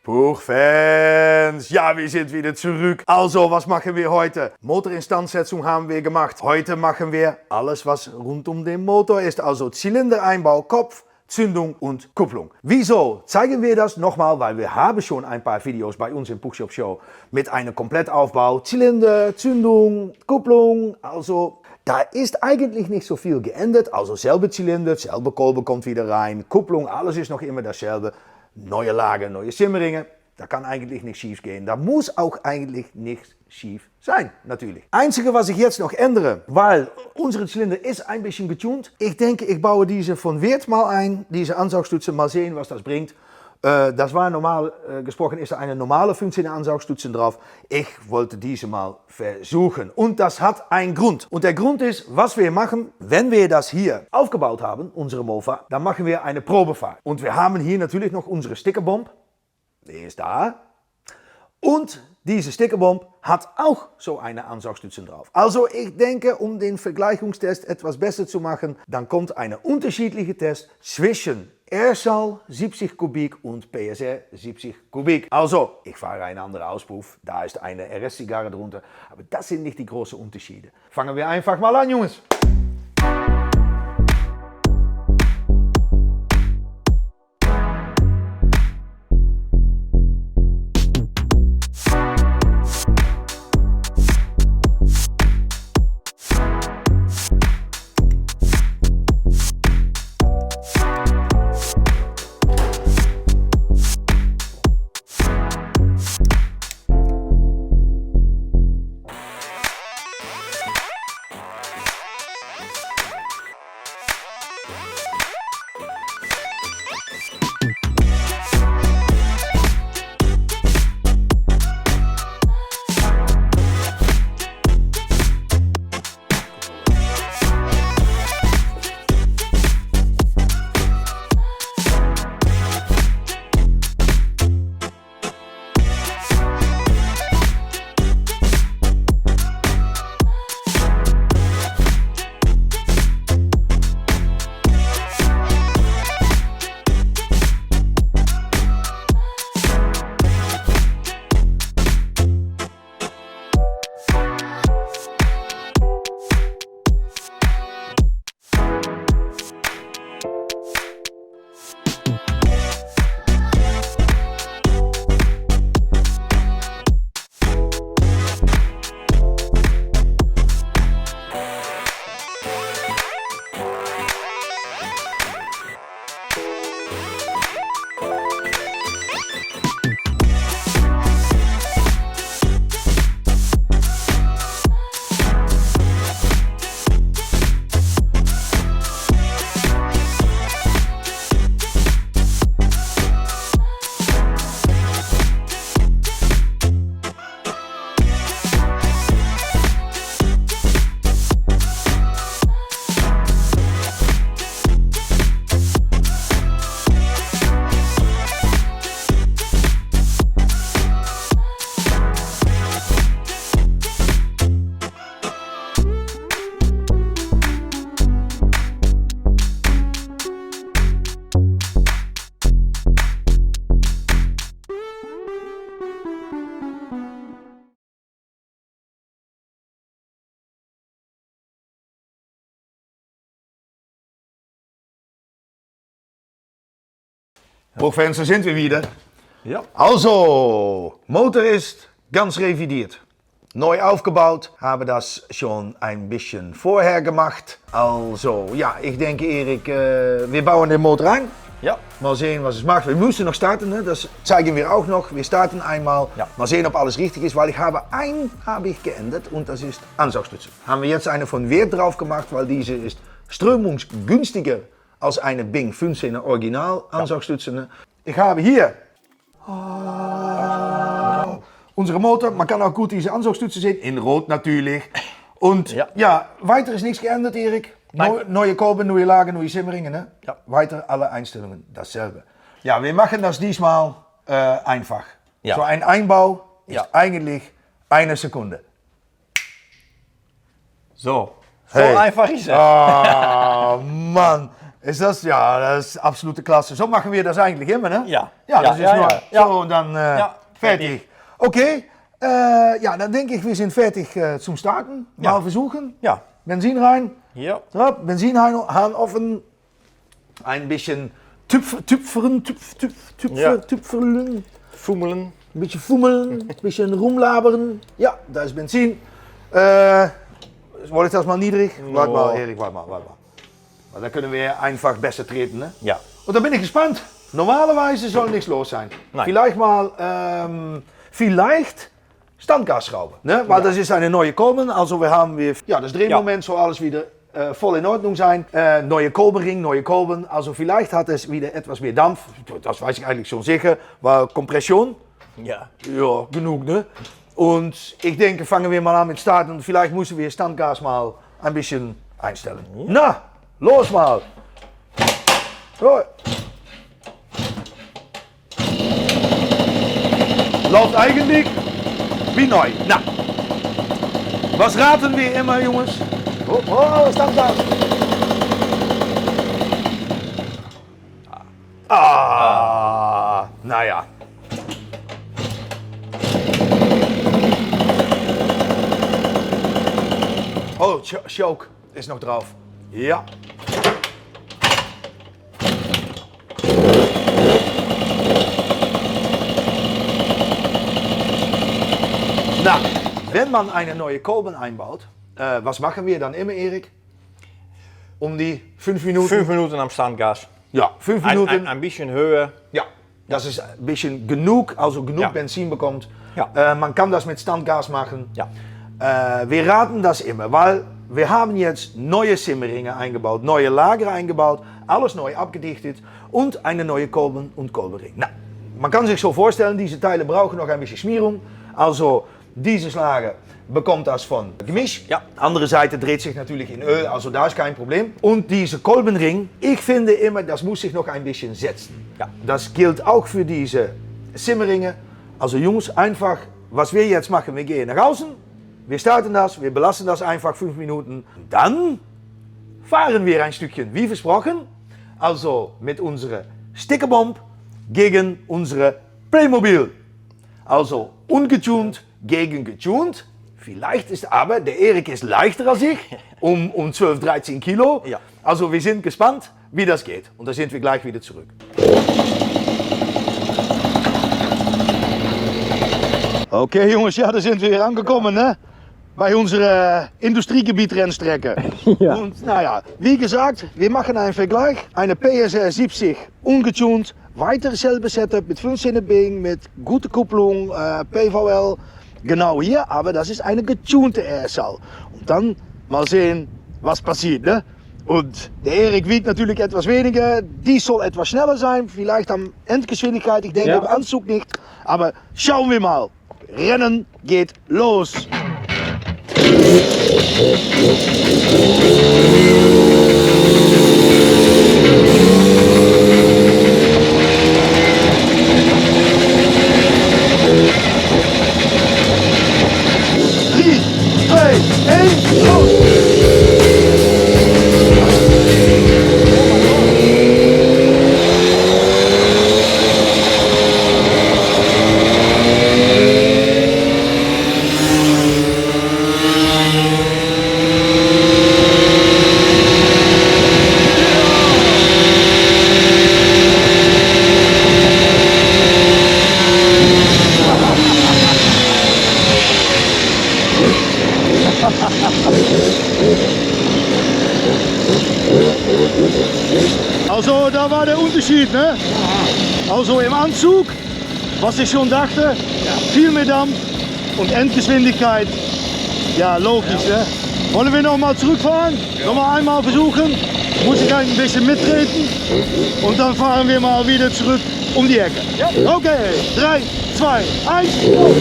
Buchfans, ja, wir sind wieder zurück. Also, was machen wir heute? Motorinstandsetzung haben wir gemacht. Heute machen wir alles, was rund um den Motor ist. Also Zylindereinbau, Kopf, Zündung und Kupplung. Wieso zeigen wir das nochmal? Weil wir haben schon ein paar Videos bei uns im Puchshop Show mit einem Komplettaufbau. Zylinder, Zündung, Kupplung, also da ist eigentlich nicht so viel geändert. Also selbe Zylinder, selbe Kolbe kommt wieder rein. Kupplung, alles ist noch immer dasselbe. Neue Lager, neue Simmeringen. Da kann eigentlich nichts schief gehen. Da muss auch eigentlich nichts schief sein, natürlich. Einzige, was ich jetzt noch ändere, weil unsere Zylinder ist ein bisschen getuned. Ich denke, ich baue diese von Weert mal ein, diese Ansaugstützen, mal sehen, was das bringt. Das war normal gesprochen, ist da eine normale 15er Ansaugstützen drauf. Ich wollte diese mal versuchen und das hat einen Grund. Und der Grund ist, was wir machen, wenn wir das hier aufgebaut haben, unsere Mofa, dann machen wir eine Probefahrt. Und wir haben hier natürlich noch unsere Stickerbomb. Die ist da. Und diese Stickerbomb hat auch so eine Ansaugstütze drauf. Also ich denke, um den Vergleichungstest etwas besser zu machen, dann kommt eine unterschiedliche Test zwischen Airsal 70 Kubik und PSR 70 Kubik. Also, ich fahre eine andere Auspuff, da ist eine RS-Zigarre drunter, aber das sind nicht die großen Unterschiede. Fangen wir einfach mal an, Jungs. Buchfans, da sind wir wieder. Ja. Also, Motor ist ganz revidiert. Neu aufgebaut, habe das schon ein bisschen vorher gemacht. Also, ja, ich denke, Erik, wir bauen den Motor ein. Ja. Mal sehen, was es macht. Wir müssen noch starten, ne? Das zeigen wir auch noch. Wir starten einmal. Ja. Mal sehen, ob alles richtig ist, weil ich habe geändert und das ist Ansaugstütze. Haben wir jetzt eine von Weert drauf gemacht, weil diese ist strömungsgünstiger als eine Bing 15er Original Ansaugstütze. Ja. Ich habe hier unsere Motor. Man kann auch gut diese Ansaugstütze sehen, in Rot natürlich. Und ja, weiter ist nichts geändert, Erik. Neue Kolben, neue Lager, neue Simmeringen. Ne? Ja. Weiter alle Einstellungen dasselbe. Ja, wir machen das diesmal einfach. Ja. So ein Einbau ist eigentlich eine Sekunde. So, so einfach ist es. Oh Mann, Ist das? Ja, das ist absolute Klasse. So machen wir das eigentlich immer, ne? Ja. Ja, das ist nur ja. so und dann fertig. Okay, ja, dann denke ich, wir sind fertig zum Starten. Mal versuchen. Ja. Benzin rein. Ja. So, Benzinhahn offen. Ein bisschen tüpfern. Fummelen. Ein bisschen fummeln, ein bisschen rumlabern. Ja, da ist Benzin. Wollte ich das mal niedrig? Warte mal, Erik, warte mal. Weil dann können wir einfach besser treten, ne? Ja. Und dann bin ich gespannt. Normalerweise soll nichts los sein. Nein. Vielleicht mal, Standgasschrauben, ne? Weil das ist eine neue Kolben. Also wir haben das Drehmoment soll alles wieder voll in Ordnung sein. Neue Kolbenring, neue Kolben. Also vielleicht hat es wieder etwas mehr Dampf. Das weiß ich eigentlich schon sicher. Weil Kompression. Ja. Ja, genug, ne? Und ich denke, fangen wir mal an mit starten und vielleicht müssen wir Standgas mal ein bisschen einstellen. Ja. Na, los mal! So. Läuft eigentlich wie neu. Na, was raten wir immer, Jungs? Oh, Standgas! Naja. Oh, choke is nog drauf. Ja. Na, wenn man eine neue Kolben einbaut, was machen wir dann immer, Erik? Um die 5 Minuten? 5 Minuten am Standgas. Ja, 5 Minuten. Ein bisschen höher. Ja, das ist ein bisschen genug, also genug Benzin bekommt. Ja. Man kann das mit Standgas machen. Ja. Wir raten das immer, weil wir haben jetzt neue Simmeringe eingebaut, neue Lager eingebaut, alles neu abgedichtet und eine neue Kolben und Kolbenring. Na, man kann sich so vorstellen, diese Teile brauchen noch ein bisschen Schmierung. Also dieses Lager bekommt das von Gemisch. Ja. Andere Seite dreht sich natürlich in Öl, also da ist kein Problem. Und diese Kolbenring, ich finde immer, das muss sich noch ein bisschen setzen. Ja. Das gilt auch für diese Simmeringe. Also Jungs, einfach, was wir jetzt machen, wir gehen nach außen, wir starten das, wir belassen das einfach 5 Minuten. Dann fahren wir ein Stückchen, wie versprochen, also mit unserer Stickerbomb gegen unsere Playmobil. Also ungetuned gegen getuned. Vielleicht ist aber, der Erik ist leichter als ich, um 12, 13 Kilo. Ja. Also wir sind gespannt, wie das geht. Und da sind wir gleich wieder zurück. Okay Jungs, ja, da sind wir angekommen, ne? Bei unserer Industriegebiet-Rennstrecke. Ja. Und naja, wie gesagt, wir machen einen Vergleich. Eine PSR 70 ungetuned, weiter selbe Setup mit 15 Bing, mit gute Kupplung, PVL. Genau hier, aber das ist eine getunte RSL. Und dann mal sehen, was passiert, ne? Und der Erik wiegt natürlich etwas weniger, die soll etwas schneller sein, vielleicht am Endgeschwindigkeit, ich denke im Anzug nicht. Aber schauen wir mal. Rennen geht los. Drie, twee, één, los! Also da war der Unterschied, ne? Also im Anzug, was ich schon dachte, viel mehr Dampf und Endgeschwindigkeit, ja logisch, ne? Wollen wir nochmal zurückfahren? Nochmal einmal versuchen, muss ich ein bisschen mittreten und dann fahren wir mal wieder zurück um die Ecke. Okay, 3, 2, 1, go!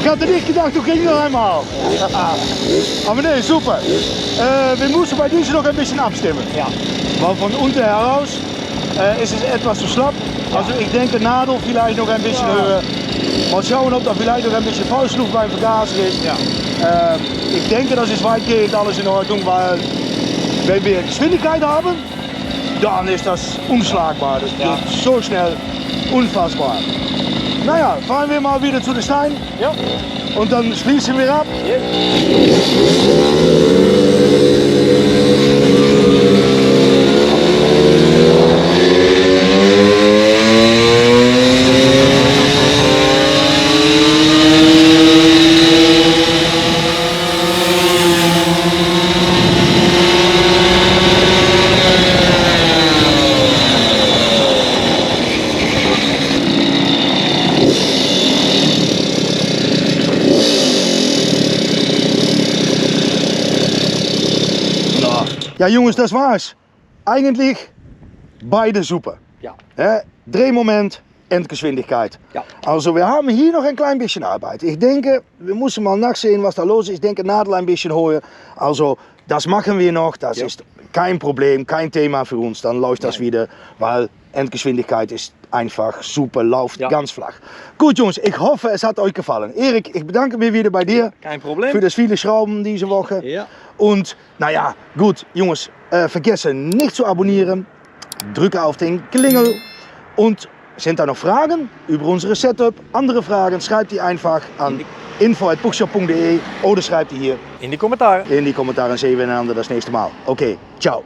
Ich hatte nicht gedacht, du kriegst noch einmal. Aber nee, super. Wir müssen bei diesem noch ein bisschen abstimmen. Ja. Weil von unten heraus ist es etwas zu schlapp. Also ich denke Nadel vielleicht noch ein bisschen höher. Mal schauen, ob da vielleicht noch ein bisschen Faustluft beim Vergaser ist. Ja. Ich denke, das ist weitgehend alles in Ordnung, weil wenn wir Geschwindigkeit haben, dann ist das unschlagbar. Das geht so schnell, unfassbar. Naja, fahren wir mal wieder zu den Stein Ja. und dann schließen wir ab. Ja jongens, das war's. Eigentlich beide super. Ja. Drehmoment und Geschwindigkeit. Ja. Also wir haben hier noch ein klein bisschen Arbeit. Ich denke, wir müssen mal nachsehen, was da los ist. Ich denke, Nadel ein bisschen höher. Also das machen wir noch. Das ist kein Problem, kein Thema für uns. Dann läuft das wieder, weil Endgeschwindigkeit ist einfach super, läuft ganz flach. Gut Jungs, ich hoffe, es hat euch gefallen. Erik, ich bedanke mich wieder bei dir. Kein Problem. Für das viele Schrauben diese Woche. Ja. Und naja, gut Jungs, vergessen nicht zu abonnieren. Drücke auf den Klingel. Und sind da noch Fragen über unsere Setup? Andere Fragen, schreibt die einfach an info@bookshop.de oder schreibt die hier In die Kommentare. in die Kommentare. Sehen wir einander das nächste Mal. Okay, ciao.